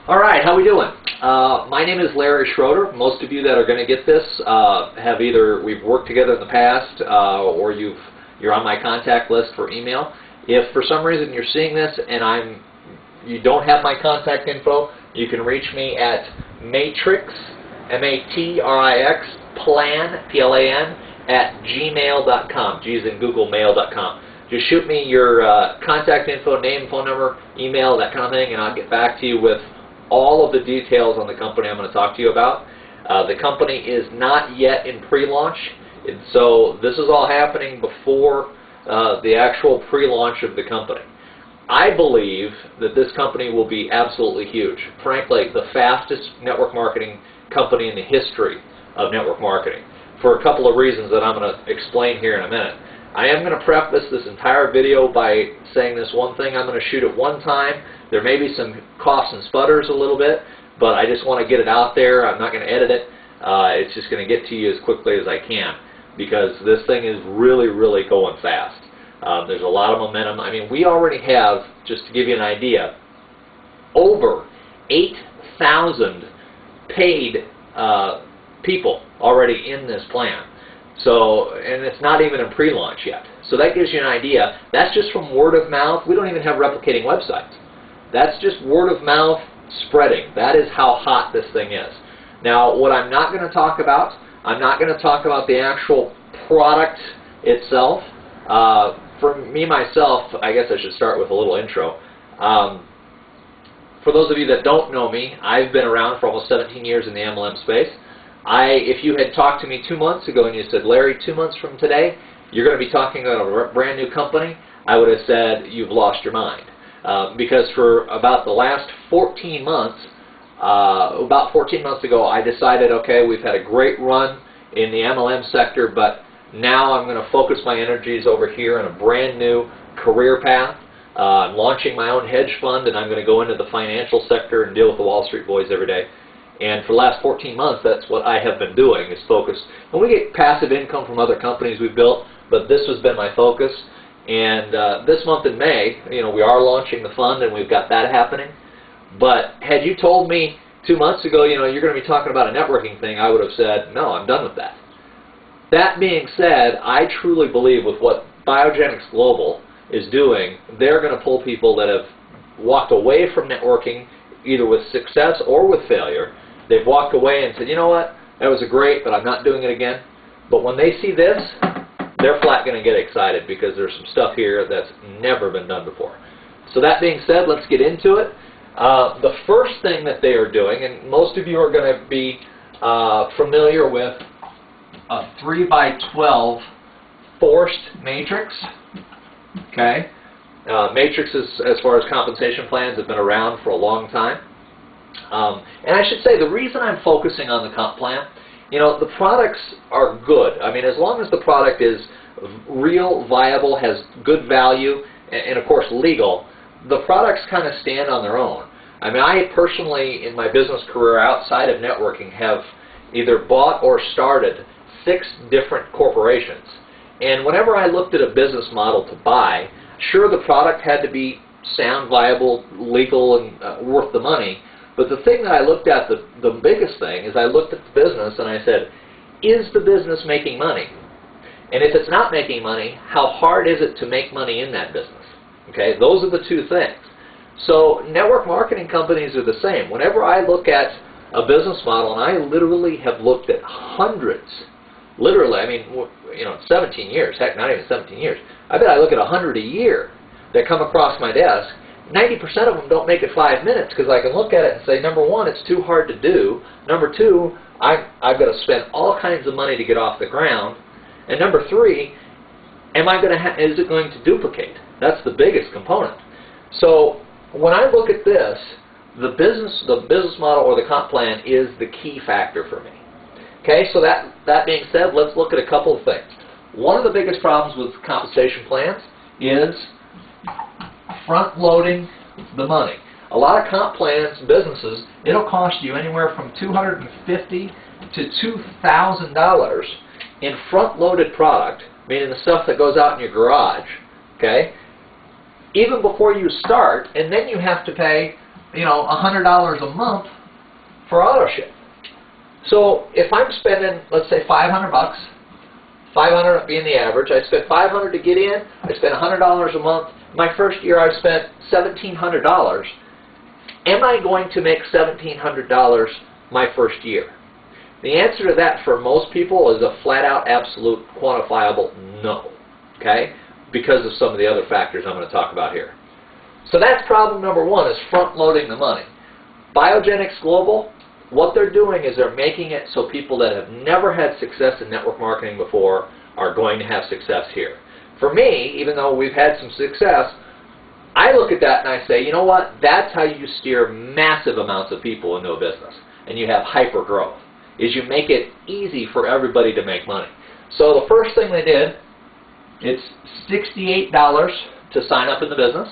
All right, how we doing? My name is Larry Schroeder. Most of you that are going to get this have either we've worked together in the past or you're on my contact list for email. If for some reason you're seeing this and you don't have my contact info, you can reach me at matrix, M-A-T-R-I-X, plan, P-L-A-N, at gmail.com, G as in Google, mail.com. Just shoot me your contact info, name, phone number, email, that kind of thing, and I'll get back to you with all of the details on the company I'm going to talk to you about. The company is not yet in pre-launch, and so this is all happening before the actual pre-launch of the company. I believe that this company will be absolutely huge. Frankly, the fastest network marketing company in the history of network marketing, for a couple of reasons that I'm going to explain here in a minute. I am going to preface this entire video by saying this one thing. I'm going to shoot it one time. There may be some coughs and sputters a little bit, but I just want to get it out there. I'm not going to edit it. It's just going to get to you as quickly as I can because this thing is really, really going fast. There's a lot of momentum. I mean, we already have, just to give you an idea, over 8,000 paid people already in this plan. So, and it's not even in pre-launch yet. So that gives you an idea. That's just from word of mouth. We don't even have replicating websites. That's just word of mouth spreading. That is how hot this thing is. Now, what I'm not going to talk about, I'm not going to talk about the actual product itself. For me, myself, I guess I should start with a little intro. For those of you that don't know me, I've been around for almost 17 years in the MLM space. If you had talked to me 2 months ago and you said, Larry, 2 months from today, you're going to be talking about a brand new company, I would have said, you've lost your mind. Because for about the last 14 months, about 14 months ago, I decided, okay, we've had a great run in the MLM sector, but now I'm going to focus my energies over here on a brand new career path. I'm launching my own hedge fund, and I'm going to go into the financial sector and deal with the Wall Street boys every day. And for the last 14 months, that's what I have been doing, is focus. And we get passive income from other companies we've built, but this has been my focus. And this month in May, we are launching the fund, and we've got that happening. But had you told me 2 months ago, you're going to be talking about a networking thing, I would have said, no, I'm done with that. That being said, I truly believe with what Biogenics Global is doing, they're going to pull people that have walked away from networking, either with success or with failure. They've walked away and said, you know what, that was great, but I'm not doing it again. But when they see this, they're flat going to get excited because there's some stuff here that's never been done before. So that being said, let's get into it. The first thing that they are doing, and most of you are going to be familiar with a 3x12 forced matrix. Okay, matrices, as far as compensation plans, have been around for a long time. And I should say, the reason I'm focusing on the comp plan, the products are good. I mean, as long as the product is real, viable, has good value, and of course legal, the products kind of stand on their own. I mean, I personally, in my business career outside of networking, have either bought or started 6 different corporations. And whenever I looked at a business model to buy, sure, the product had to be sound, viable, legal, and worth the money. But the thing that I looked at, the biggest thing, is I looked at the business and I said, is the business making money? And if it's not making money, how hard is it to make money in that business? Okay, those are the two things. So network marketing companies are the same. Whenever I look at a business model, and I literally have looked at hundreds, literally, I mean, 17 years, heck, not even 17 years. I bet I look at 100 a year that come across my desk. 90% of them don't make it 5 minutes because I can look at it and say, number one, it's too hard to do. Number two, I've got to spend all kinds of money to get off the ground. And number three, is it going to duplicate? That's the biggest component. So when I look at this, the business model or the comp plan is the key factor for me. Okay, so that being said, let's look at a couple of things. One of the biggest problems with compensation plans is front-loading the money. A lot of comp plans, businesses, it'll cost you anywhere from $250 to $2,000 in front-loaded product, meaning the stuff that goes out in your garage, okay, even before you start, and then you have to pay $100 a month for AutoShip. So if I'm spending, let's say, $500, 500 being the average, I spent $500 to get in, I spent $100 a month. My first year I spent $1,700. Am I going to make $1,700 my first year? The answer to that for most people is a flat-out, absolute, quantifiable no, okay? Because of some of the other factors I'm going to talk about here. So that's problem number one, is front-loading the money. Biogenics Global, what they're doing is they're making it so people that have never had success in network marketing before are going to have success here. For me, even though we've had some success, I look at that and I say, you know what, that's how you steer massive amounts of people into a business and you have hyper growth, is you make it easy for everybody to make money. So the first thing they did, it's $68 to sign up in the business,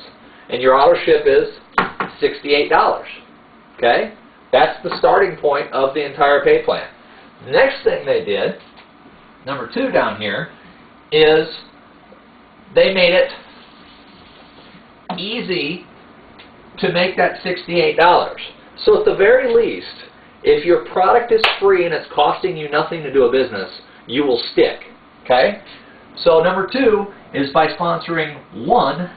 and your AutoShip is $68, okay? That's the starting point of the entire pay plan. Next thing they did, number two down here, is they made it easy to make that $68. So at the very least, if your product is free and it's costing you nothing to do a business, you will stick, okay? So number two is by sponsoring one,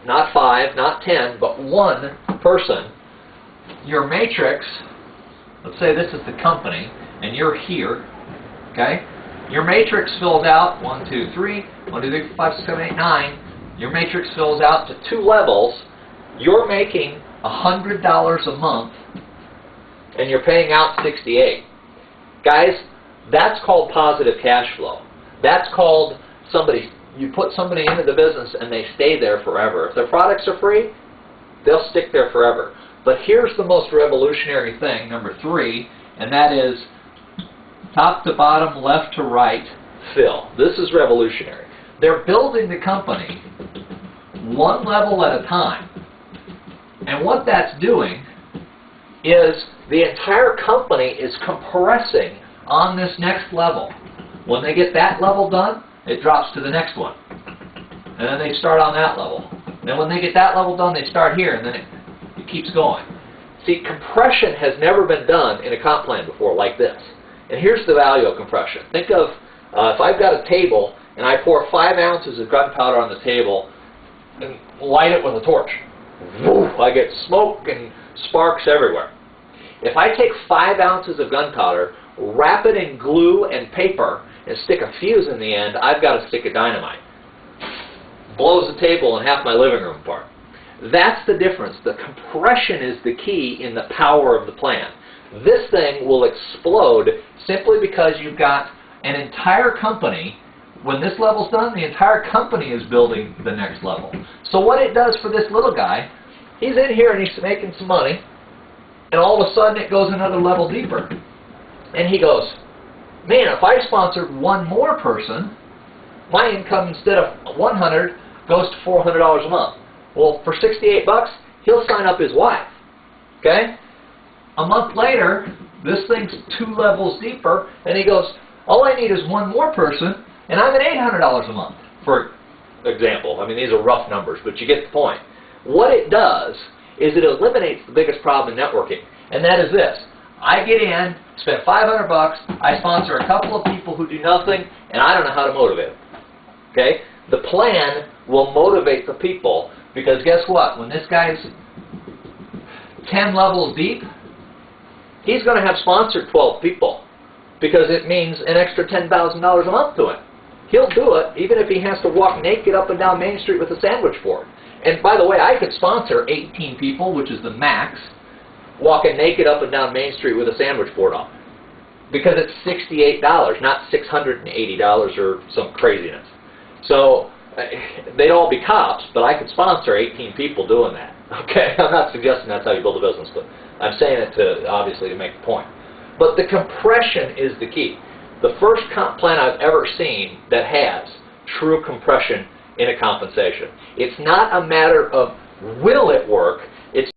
not 5, not 10, but one person. Your matrix, let's say this is the company, and you're here, okay? Your matrix fills out 1, 2, 3, 1, 2, 3, 4, 5, 6, 7, 8, 9. Your matrix fills out to 2 levels. You're making $100 a month, and you're paying out $68. Guys, that's called positive cash flow. That's called you put somebody into the business and they stay there forever. If their products are free, they'll stick there forever. But here's the most revolutionary thing, number 3, and that is top to bottom, left to right, fill. This is revolutionary. They're building the company one level at a time. And what that's doing is the entire company is compressing on this next level. When they get that level done, it drops to the next one. And then they start on that level. And then when they get that level done, they start here, and then it keeps going. See, compression has never been done in a comp plan before like this. And here's the value of compression. Think of if I've got a table and I pour 5 ounces of gunpowder on the table and light it with a torch. Woof, I get smoke and sparks everywhere. If I take 5 ounces of gunpowder, wrap it in glue and paper, and stick a fuse in the end, I've got a stick of dynamite. Blows the table and half my living room apart. That's the difference. The compression is the key in the power of the plan. This thing will explode simply because you've got an entire company. When this level's done, the entire company is building the next level. So what it does for this little guy, he's in here and he's making some money, and all of a sudden it goes another level deeper. And he goes, man, if I sponsored one more person, my income instead of $100 goes to $400 a month. Well, for $68, he'll sign up his wife. Okay? A month later, this thing's 2 levels deeper, and he goes, all I need is one more person, and I'm at $800 a month, for example. I mean, these are rough numbers, but you get the point. What it does is it eliminates the biggest problem in networking, and that is this. I get in, spend $500, I sponsor a couple of people who do nothing, and I don't know how to motivate them. Okay? The plan will motivate the people, because guess what? When this guy's 10 levels deep, he's going to have sponsored 12 people, because it means an extra $10,000 a month to him. He'll do it, even if he has to walk naked up and down Main Street with a sandwich board. And by the way, I could sponsor 18 people, which is the max, walking naked up and down Main Street with a sandwich board on, because it's $68, not $680 or some craziness. So they'd all be cops, but I could sponsor 18 people doing that. Okay, I'm not suggesting that's how you build a business, but I'm saying it to obviously to make the point. But the compression is the key. The first comp plan I've ever seen that has true compression in a compensation. It's not a matter of will it work, it's